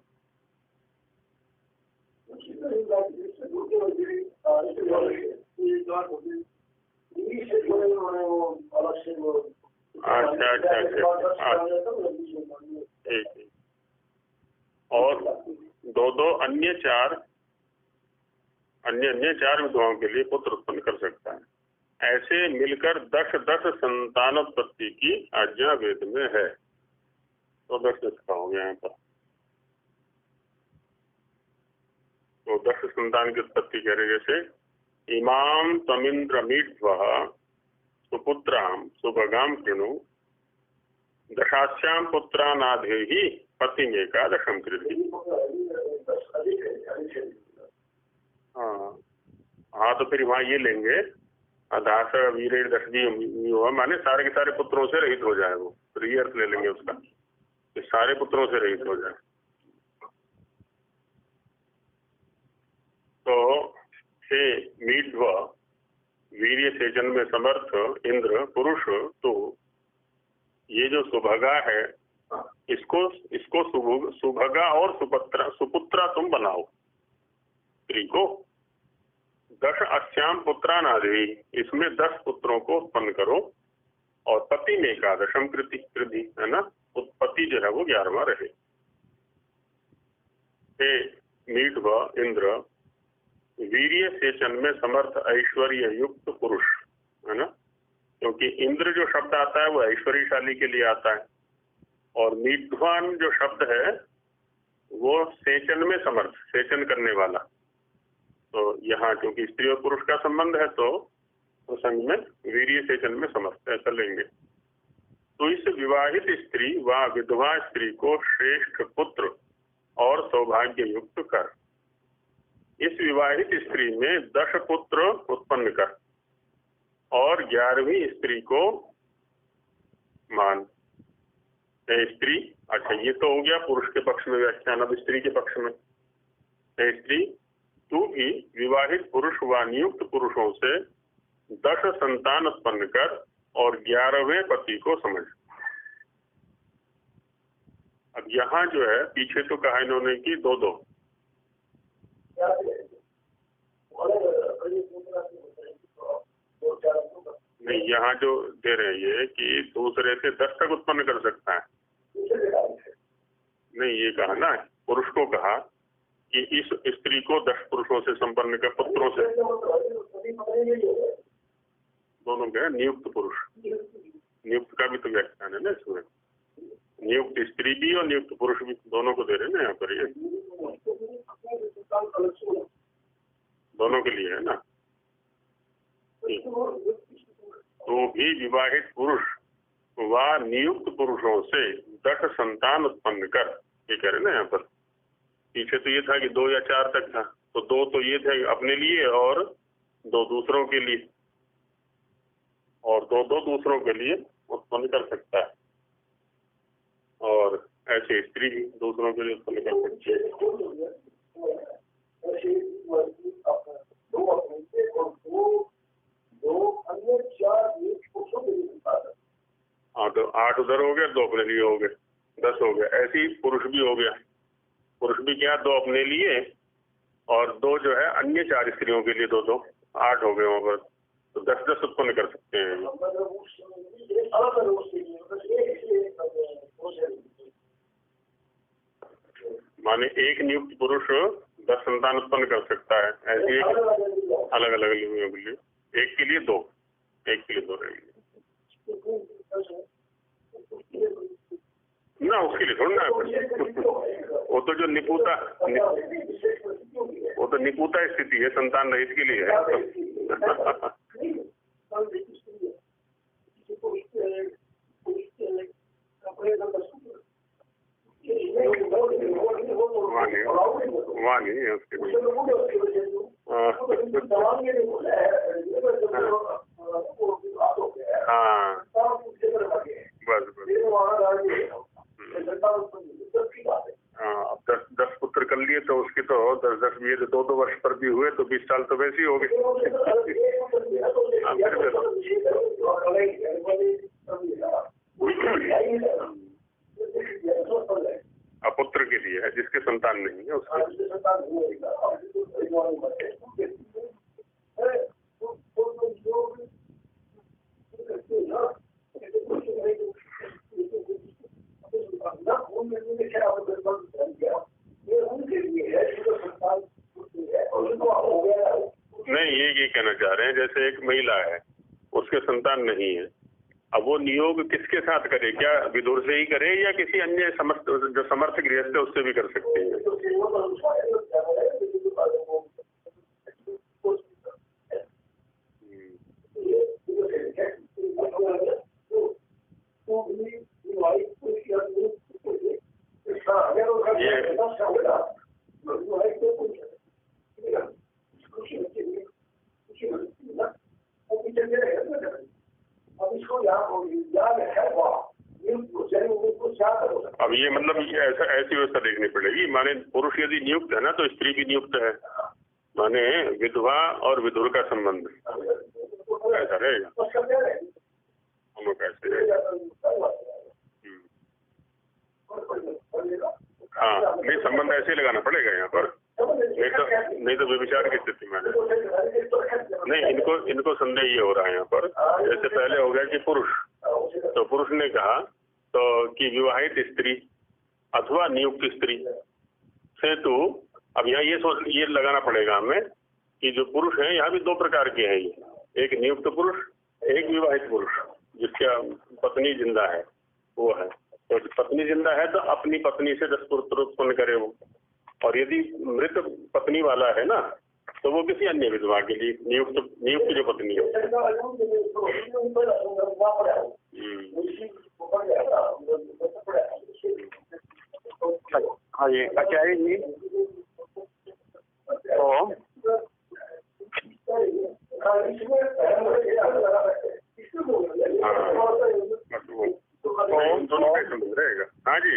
अच्छा ठीक। और 2 अन्य 4 विधवाओं के लिए पुत्र उत्पन्न कर सकता है। ऐसे मिलकर 10 संतानोत्पत्ति की आज्ञा वेद में है। तो 10 का हो गया यहाँ पर। तो 10 संतान की उत्पत्ति कह रहे, जैसे इमाम तमिंद्र मीढ्वः सुपुत्राम सुभगाम कृणु दशास्याम पुत्रानाधेहि पतिमेकादशम कृति। हाँ तो फिर वहाँ ये लेंगे दास वीर 10 माने सारे के सारे पुत्रों से रहित हो जाए। वो फिर ये अर्थ ले लेंगे उसका, सारे पुत्रों से रहित हो जाए। तो हे मीढ्व वीर्य सेचन में समर्थ इंद्र पुरुष, तो ये जो सुभगा है इसको सुभगा और सुपुत्रा तुम बनाओ। स्त्री को 10 अस्याम पुत्रानादि, इसमें 10 पुत्रों को उत्पन्न करो। और पति में एकादशम कृति है ना, उत्पत्ति जो है वो 11वां रहे। हे मीढ्व इंद्र वीर्य सेचन में समर्थ ऐश्वर्य युक्त पुरुष, है ना, क्योंकि इंद्र जो शब्द आता है वो ऐश्वर्यशाली के लिए आता है, और मीढ्वान जो शब्द है वो सेचन में समर्थ, सेचन करने वाला। तो यहाँ क्योंकि स्त्री और पुरुष का संबंध है तो प्रसंग में वीर्य सेचन में समर्थ ऐसा लेंगे। तो इस विवाहित स्त्री व विधवा स्त्री को श्रेष्ठ पुत्र और सौभाग्य युक्त कर। इस विवाहित स्त्री में 10 पुत्र उत्पन्न कर और 11वीं स्त्री को मान। स्त्री, अच्छा ये तो हो गया पुरुष के पक्ष में व्याख्यान। अब स्त्री के पक्ष में, स्त्री तू भी विवाहित पुरुष व नियुक्त पुरुषों से 10 संतान उत्पन्न कर और 11वें पति को समझ। अब यहाँ जो है, पीछे तो कहा इन्होंने कि दो दो, नहीं यहाँ जो दे रहे हैं ये कि दूसरे से 10 तक उत्पन्न कर सकता है। नहीं ये कहा ना, पुरुष को कहा कि इस स्त्री को 10 पुरुषों से संपन्न कर, पुत्रों से, दोनों के नियुक्त पुरुष, नियुक्त का भी तो व्याख्यान है ना इसमें, नियुक्त स्त्री भी और नियुक्त पुरुष भी, दोनों को दे रहे हैं ना यहाँ पर, ये दोनों के लिए है ना। तो भी विवाहित पुरुष व नियुक्त पुरुषों से 10 संतान उत्पन्न कर, ये कह रहे हैं ना यहाँ पर। पीछे तो ये था कि 2 या 4 तक था, तो 2 तो ये थे अपने लिए और 2 दूसरों के लिए, और 2 दूसरों के लिए उत्पन्न कर सकता है, और ऐसे स्त्री भी दूसरों के लिए उत्पन्न कर सकती है। हाँ तो 8 उधर हो गया, 2 अपने लिए हो गए, 10 हो गया। ऐसे ही पुरुष भी हो गया, पुरुष भी क्या 2 अपने लिए और 2 जो है अन्य 4 स्त्रियों के लिए, 2 8 हो गए वहां पर, तो 10 उत्पन्न कर सकते हैं। माने एक नियुक्त पुरुष 10 संतान उत्पन्न कर सकता है, ऐसे अलग अलग लिंगों के लिए, एक के लिए 2, एक के लिए 2 रहेंगे ना, उसके लिए थोड़ा ना, वो तो जो निपुता, वो तो निपुता स्थिति है, संतान रहित के लिए है। वहाँ नहीं है उसके लिए। हाँ बस हाँ, 10 पुत्र कर लिए तो उसके तो 10 भी 2 वर्ष पर भी हुए तो 20 साल तो वैसे ही हो गए। अपुत्र के लिए है, जिसके संतान नहीं है उसके। नहीं ये कहना चाह रहे हैं, जैसे एक महिला है, उसके संतान नहीं है, अब वो नियोग किसके साथ करे, क्या विदुर से ही करे या किसी अन्य जो समर्थ गृहस्थ है उससे भी कर सकते हैं? अब ये मतलब ऐसी व्यवस्था देखनी पड़ेगी, माने पुरुष यदि नियुक्त है ना तो स्त्री भी नियुक्त है, माने विधवा और विधुर का संबंध ऐसा रहेगा, हम कैसे रहेगा। हाँ नहीं, संबंध ऐसे लगाना पड़ेगा यहाँ पर, नहीं तो व्यभिचार की स्थिति में नहीं। इनको संदेह ये हो रहा है यहाँ पर, जैसे पहले हो गया कि पुरुष, तो पुरुष ने कहा तो कि विवाहित स्त्री अथवा नियुक्त स्त्री से, तो अब यहाँ ये लगाना पड़ेगा हमें कि जो पुरुष है यहाँ भी 2 प्रकार के हैं, ये एक नियुक्त पुरुष, एक विवाहित पुरुष जिसका पत्नी जिंदा है वो है। तो पत्नी जिंदा है तो अपनी पत्नी से 10 पुत्र उत्पन्न करे वो, और यदि मृत पत्नी वाला है ना तो वो किसी अन्य विधवा के लिए नियुक्त जो पत्नी है। हाँ ये आचार्य जी ओम। रहेगा। हाँ जी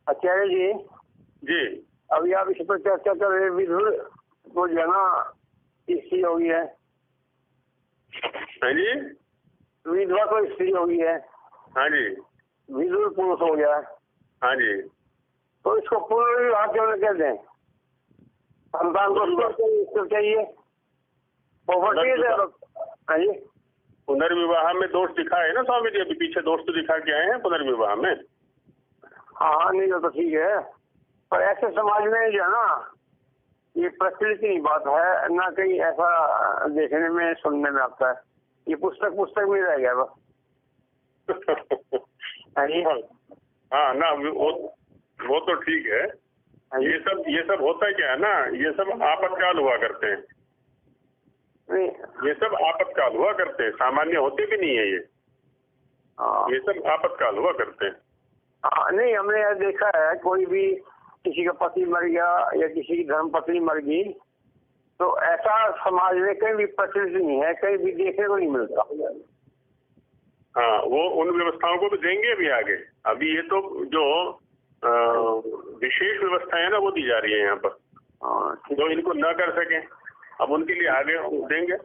आचार्य जी, जी। अभी आप इस पर चर्चा कर रहे विधुर को जो है ना स्त्री हो गई है। हाँ जी विधवा को स्त्री हो गई है। हाँ जी विधुर पुरुष हो गया। हाँ जी। तो इसको पुनर्विवाह क्यों न कहते हैं? संतान को चाहिए प्रॉपर्टी है। हाँ जी, पुनर्विवाह में दोष दिखा है ना स्वामी जी, अभी पीछे दोष तो दिखा के आए हैं पुनर्विवाह में। हाँ नहीं तो ठीक है, पर ऐसे समाज में जो है ना ये प्रचलित की बात है ना, कहीं ऐसा देखने में सुनने में आता है। ये पुस्तक में रह गया बस। हाँ जी, हाँ ना, वो तो ठीक है। ये सब होता क्या है ना, ये सब आपातकाल हुआ करते हैं। नहीं, ये सब आपातकाल हुआ करते हैं, सामान्य होते भी नहीं है ये। ये सब आपातकाल हुआ करते हैं। हाँ नहीं, हमने यह देखा है कोई भी किसी का पति मर गया या किसी की धर्मपत्नी मर गई तो ऐसा समाज में कहीं भी प्रचलित नहीं है, कहीं भी देखने को नहीं मिलता। हाँ, वो उन व्यवस्थाओं को भी देंगे अभी आगे। अभी ये तो जो विशेष व्यवस्था है ना वो दी जा रही है यहाँ पर, जो इनको न कर सके अब उनके लिए आगे देंगे।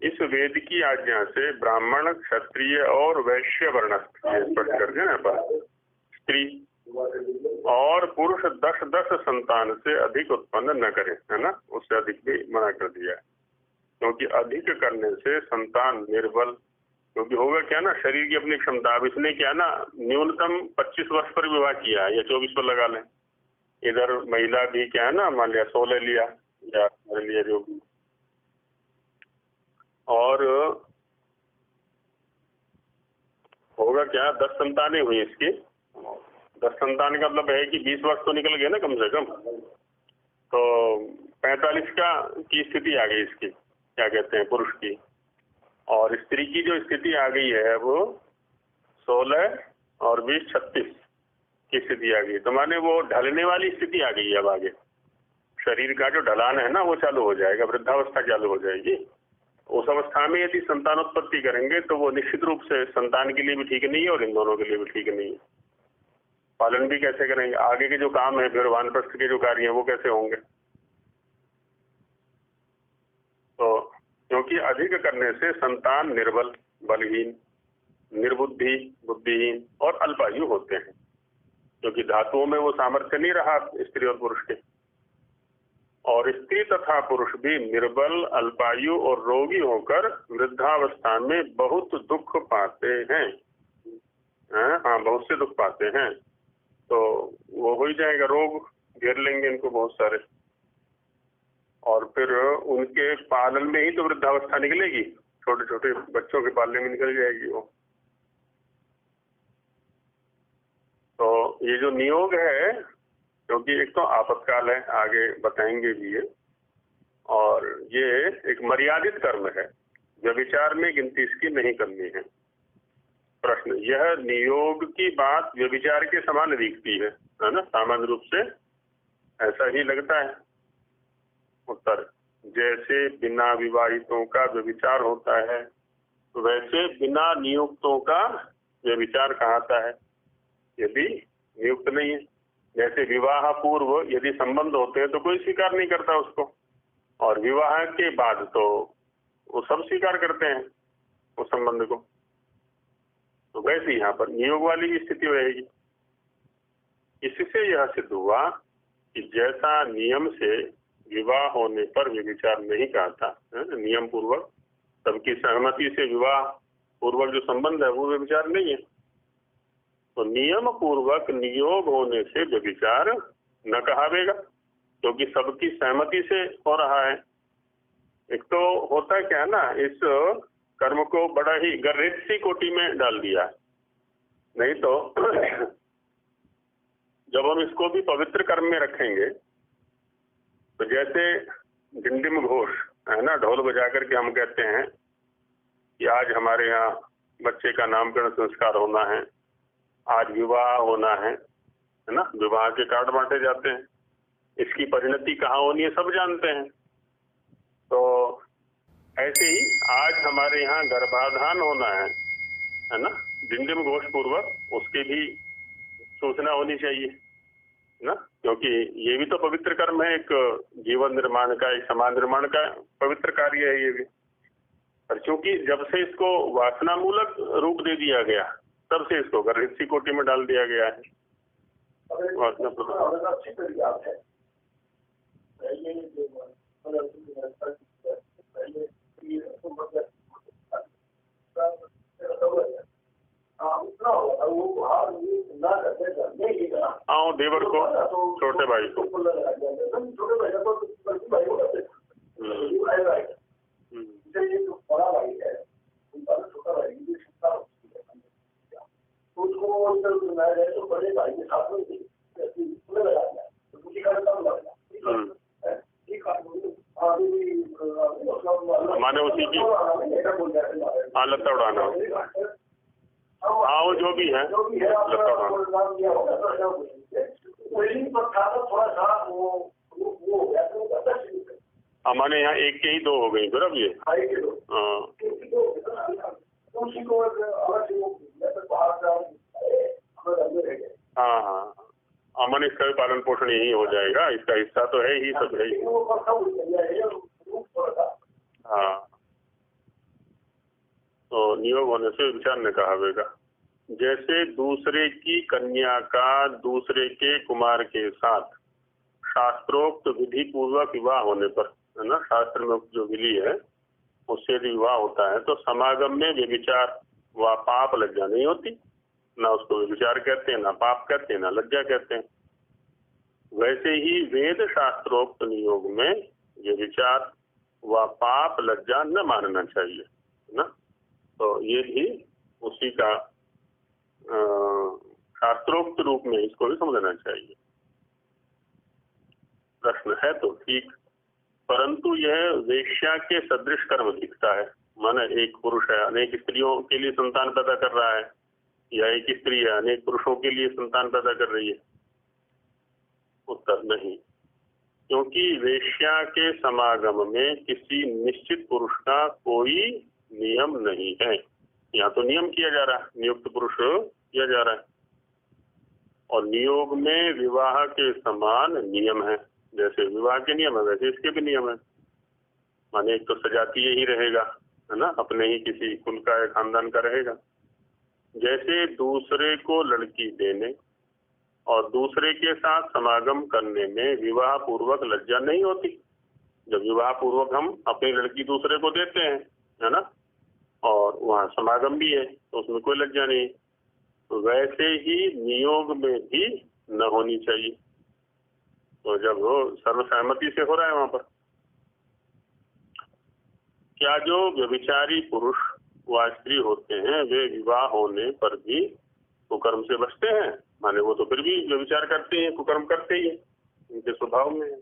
इस वेद की आज्ञा से ब्राह्मण, क्षत्रिय और वैश्य वर्णस्थ, स्पष्ट करके ना पर स्त्री और पुरुष 10-10 संतान से अधिक उत्पन्न न करें, है ना, उससे अधिक भी मना कर दिया है। क्योंकि अधिक करने से संतान निर्बल, क्योंकि होगा क्या ना, शरीर की अपनी क्षमता। अब इसने क्या ना न्यूनतम 25 वर्ष पर विवाह किया या 24 पर लगा लें। इधर महिला भी क्या है ना, मान लिया 16 लिया या मान लिया जो भी, और होगा क्या 10 संतानें हुई इसकी। 10 संतान का मतलब है कि 20 वर्ष तो निकल गए ना कम से कम, तो 45 की स्थिति आ गई इसकी, क्या कहते हैं, पुरुष की। और स्त्री की जो स्थिति आ गई है वो 16 और 20 36 की स्थिति आ गई। तो माने वो ढलने वाली स्थिति आ गई है। अब आगे शरीर का जो ढलान है ना वो चालू हो जाएगा, वृद्धावस्था चालू हो जाएगी। उस अवस्था में यदि संतानोत्पत्ति करेंगे तो वो निश्चित रूप से संतान के लिए भी ठीक नहीं है और इन दोनों के लिए भी ठीक नहीं है। पालन भी कैसे करेंगे, आगे के जो काम है फिर वानप्रस्थ के जो कार्य है वो कैसे होंगे। तो क्योंकि अधिक करने से संतान निर्बल, बलहीन, निर्बुद्धि, बुद्धिहीन और अल्पायु होते हैं, क्योंकि धातुओं में वो सामर्थ्य नहीं रहा स्त्री और पुरुष के। और स्त्री तथा पुरुष भी निर्बल, अल्पायु और रोगी होकर वृद्धावस्था में बहुत दुख पाते हैं। हाँ, बहुत से दुख पाते हैं। तो वो हो ही जाएगा, रोग घेर लेंगे इनको बहुत सारे, और फिर उनके पालन में ही तो वृद्धावस्था निकलेगी, छोटे छोटे बच्चों के पालने में निकल जाएगी वो। तो ये जो नियोग है, क्योंकि एक तो आपातकाल है, आगे बताएंगे भी ये, और ये एक मर्यादित कर्म है, व्यभिचार में गिनती इसकी नहीं करनी है। प्रश्न, यह नियोग की बात व्यभिचार के समान दिखती है ना, सामान्य रूप से ऐसा ही लगता है। उत्तर, जैसे बिना विवाहितों का व्यभिचार होता है वैसे बिना नियुक्तों का व्यभिचार कहता है यदि नियुक्त नहीं है। जैसे विवाह पूर्व यदि संबंध होते हैं तो कोई स्वीकार नहीं करता उसको, और विवाह के बाद तो वो सब स्वीकार करते हैं उस संबंध को। तो वैसे यहाँ पर नियोग वाली भी स्थिति रहेगी। इससे यह सिद्ध हुआ कि जैसा नियम से विवाह होने पर व्यभिचार नहीं कहता, नियम पूर्वक सबकी सहमति से विवाह पूर्वक जो संबंध है वो व्यभिचार नहीं है, तो नियम पूर्वक नियोग होने से व्यभिचार न कहावेगा, क्योंकि सबकी सहमति से हो रहा है। एक तो होता क्या है ना, इस कर्म को बड़ा ही गर्रित सी कोटि में डाल दिया। नहीं तो जब हम इसको भी पवित्र कर्म में रखेंगे तो जैसे डिंडिम घोष है ना, ढोल बजा करके हम कहते हैं कि आज हमारे यहाँ बच्चे का नामकरण संस्कार होना है, आज विवाह होना है ना, विवाह के कार्ड बांटे जाते हैं, इसकी परिणति कहाँ होनी है सब जानते हैं। तो ऐसे ही आज हमारे यहाँ गर्भाधान होना है ना, डिंडिम घोष पूर्वक उसकी भी सूचना होनी चाहिए ना, क्योंकि ये भी तो पवित्र कर्म है, एक जीवन निर्माण का, एक समाज निर्माण का पवित्र कार्य है ये भी। और क्योंकि जब से इसको वासना मूलक रूप दे दिया गया, तब से इसको गर्भित कोटि में डाल दिया गया है। हाँ, देवर को, छोटे भाई को। माने उसी की लत्ता उड़ाना, हाँ वो जो भी है लत्ता उड़ाना। हमारे यहाँ एक के ही दो हो गई फिर अब ये। हाँ हाँ, अमन इसका भी पालन पोषण यही हो जाएगा, इसका हिस्सा तो है ही, सब है ही। हाँ, तो नियोग होने से विचार ने कहा होगा। जैसे दूसरे की कन्या का दूसरे के कुमार के साथ शास्त्रोक्त विधि पूर्वक विवाह होने पर, है ना, शास्त्र में जो विधि है उससे यदि विवाह होता है तो समागम में व्यभिचार व पाप लज्जा नहीं होती, ना उसको व्यभिचार कहते हैं, ना पाप कहते हैं, ना लज्जा कहते हैं। वैसे ही वेद शास्त्रोक्त नियोग में व्यभिचार व पाप लज्जा न मानना चाहिए, है ना। तो ये भी उसी का शास्त्रोक्त रूप में इसको भी समझना चाहिए। प्रश्न है तो ठीक, परंतु यह वेश्या के सदृश कर्म दिखता है। माने एक पुरुष है, अनेक स्त्रियों के लिए संतान पैदा कर रहा है, या एक स्त्री है, अनेक पुरुषों के लिए संतान पैदा कर रही है। उत्तर नहीं, क्योंकि वेश्या के समागम में किसी निश्चित पुरुष का कोई नियम नहीं है। यहाँ तो नियम किया जा रहा है, नियुक्त पुरुष किया जा रहा है, और नियोग में विवाह के समान नियम है। जैसे विवाह के नियम है वैसे इसके भी नियम है। माने एक तो सजातीय ही रहेगा, है ना, अपने ही किसी कुल का या खानदान का रहेगा। जैसे दूसरे को लड़की देने और दूसरे के साथ समागम करने में विवाह पूर्वक लज्जा नहीं होती। जब विवाह पूर्वक हम अपनी लड़की दूसरे को देते हैं, है ना, और वहाँ समागम भी है तो उसमें कोई लज्जा नहीं। तो वैसे ही नियोग में भी न होनी चाहिए। तो जब वो सर्वसहमति से हो रहा है वहां पर, क्या जो व्यभिचारी पुरुष व स्त्री होते हैं वे विवाह होने पर भी कुकर्म से बचते हैं? माने वो तो फिर भी व्यभिचार करते हैं, कुकर्म करते ही है, उनके स्वभाव में है।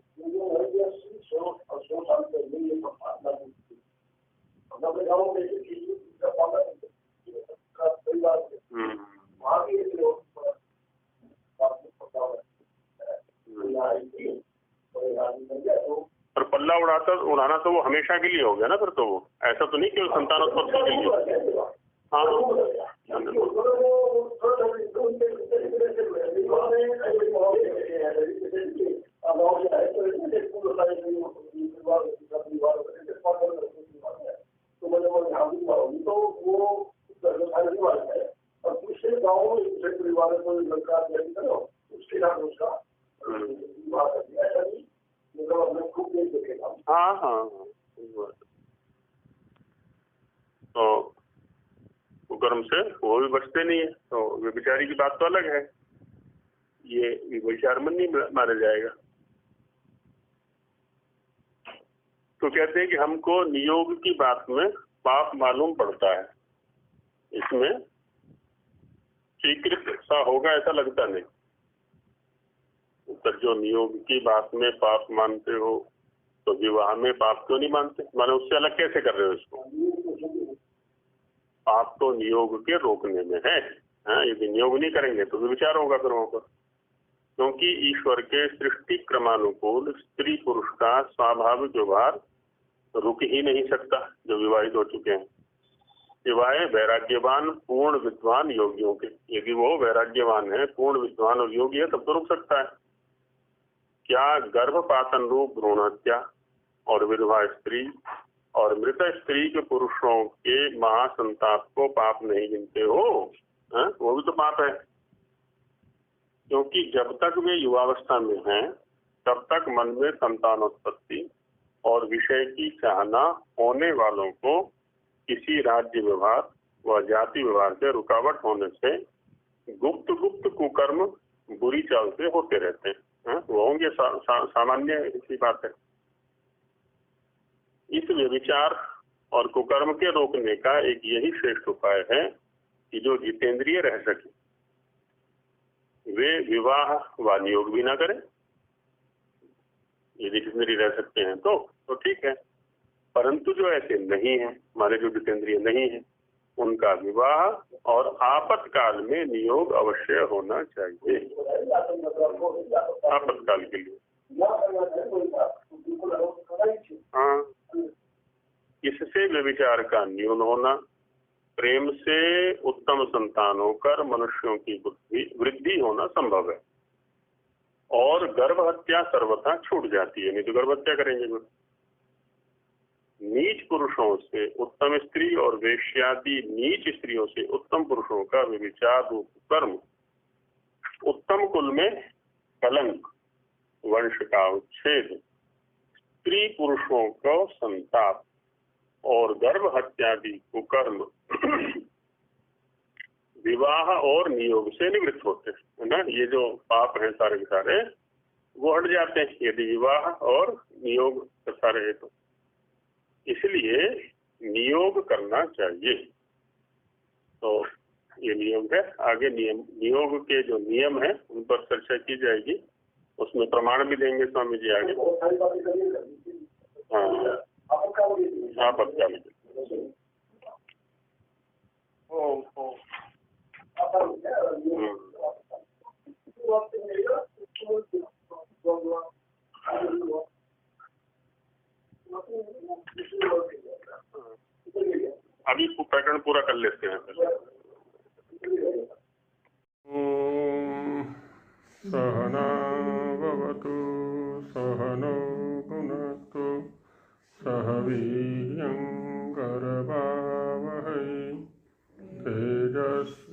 पर पल्ला उड़ाना तो वो हमेशा के लिए हो गया ना, फिर तो वो ऐसा तो नहीं कि संतानोत्पत्ति के लिए। हाँ, हाँ हाँ, तो कुकर्म से वो भी बचते नहीं है। तो व्यभिचारी की बात तो अलग है, ये व्यभिचार में नहीं माना जाएगा। तो कहते हैं कि हमको नियोग की बात में पाप मालूम पड़ता है, इसमें स्वीकृत सा होगा ऐसा लगता नहीं। उत्तर जो नियोग की बात में पाप मानते हो तो विवाह में पाप क्यों नहीं मानते? माने उससे अलग कैसे कर रहे हो इसको? पाप तो नियोग के रोकने में है। यदि नियोग नहीं करेंगे तो विचार होगा फिर वहां पर, क्योंकि ईश्वर के सृष्टि क्रमानुकूल स्त्री पुरुष का स्वाभाविक व्यवहार रुक ही नहीं सकता जो विवाहित हो चुके हैं, सिवाय वैराग्यवान पूर्ण विद्वान योगियों के। यदि वो वैराग्यवान है, पूर्ण विद्वान और योगी है, तब तो रुक सकता है। क्या गर्भपातन रूप भ्रूण हत्या और विधवा स्त्री और मृत स्त्री के पुरुषों के महासंताप को पाप नहीं गिनते हो? वो भी तो पाप है, क्योंकि जब तक वे युवावस्था में हैं तब तक मन में संतानोत्पत्ति और विषय की चाहना होने वालों को किसी राज्य व्यवहार व जाति व्यवहार से रुकावट होने से गुप्त गुप्त कुकर्म बुरी चाल से होते रहते हैं। वो होंगे सामान्य इसी बात है। इस व्यभिचार और कुकर्म के रोकने का एक यही श्रेष्ठ उपाय है कि जो जितेंद्रिय रह सके वे विवाह व नियोग भी ना करें। यदि जितेंद्रिय रह सकते हैं तो ठीक है, परंतु जो ऐसे नहीं है, हमारे जो जितेंद्रिय नहीं है, उनका विवाह और आपातकाल में नियोग अवश्य होना चाहिए। आपातकाल के लिए इससे व्यभिचार का न्यून होना, प्रेम से उत्तम संतान होकर मनुष्यों की वृद्धि होना संभव है और गर्भ हत्या सर्वथा छूट जाती है। नहीं तो गर्भ हत्या करेंगे वो। नीच पुरुषों से उत्तम स्त्री और वेश्यादि नीच स्त्रियों से उत्तम पुरुषों का व्यभिचार रूप कर्म उत्तम कुल में कलंक, वंश का उच्छेद, स्त्री पुरुषों को संताप और गर्भ हत्यादि कुकर्म विवाह और नियोग से निवृत्त होते हैं ना। ये जो पाप हैं सारे के सारे वो हट जाते हैं यदि विवाह और नियोग सारे है तो। इसलिए नियोग करना चाहिए। तो ये नियोग है। आगे नियोग के जो नियम है उन पर चर्चा की जाएगी, उसमें प्रमाण भी देंगे स्वामी जी आगे। हाँ, आपातकाल अभी प्रकरण पूरा कर लेते हैं। सहना भवतु सहनो भुनक्तु सह वीर्यं करवावहै तेजस्विनावधीतमस्तु।